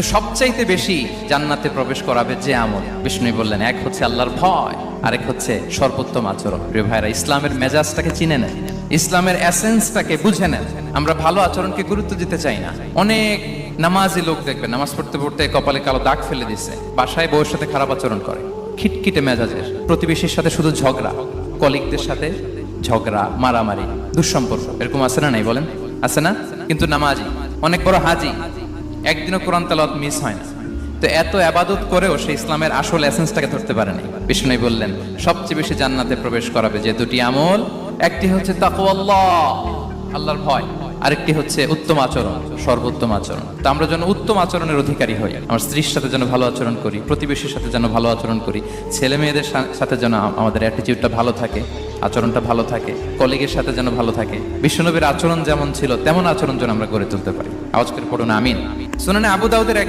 সবচাইতে বেশি জান্নাতে প্রবেশ করাবে যে আমল, বিষ্ণু বললেন, এক হচ্ছে আল্লাহর ভয়, আরেক হচ্ছে সর্বোত্তম আচরণ। প্রিয় ভাইরা, ইসলামের মেজাজটাকে চিনে নেন, ইসলামের এসেন্সটাকে বুঝে নেন। আমরা ভালো আচরণকে গুরুত্ব দিতে চাই না। অনেক নামাজি লোক দেখবেন নামাজ পড়তে পড়তে কপালে কালো দাগ ফেলে দিচ্ছে, বাসায় বউয়ের সাথে খারাপ আচরণ করে, খিটখিটে মেজাজের, প্রতিবেশীর সাথে শুধু ঝগড়া, কলিগদের সাথে ঝগড়া, মারামারি, দুঃসম্পর্ক, এরকম আছে না? নাই বলেন, আছে না? কিন্তু নামাজি, অনেক বড় হাজি, একদিনও কোরআন তেলাওয়াত মিস হয় না। তো এত আবাদত করেও সে ইসলামের আসল এসেন্সটাকে ধরতে পারেনি। বিষ্ণু বললেন, সবচেয়ে বেশি জান্নাতে প্রবেশ করাবে যে দুটি আমল, একটি হচ্ছে তাকওয়াল্লাহ, আল্লাহর ভয়, আরেকটি হচ্ছে উত্তম আচরণ, সর্বোত্তম আচরণ। তো আমরা যেন উত্তম আচরণের অধিকারী হই, আমার স্ত্রীর সাথে যেন ভালো আচরণ করি, প্রতিবেশীর সাথে যেন ভালো আচরণ করি, ছেলে মেয়েদের সাথে যেন আমাদের অ্যাটিটিউডটা ভালো থাকে, আচরণটা ভালো থাকে, কলিগের সাথে যেন ভালো থাকে। বিশ্বনবীর আচরণ যেমন ছিল তেমন আচরণ যেন আমরা গড়ে তুলতে পারি। আওয়াজ করে পড়ুন আমিন। শুনানে আবু দাউদের এক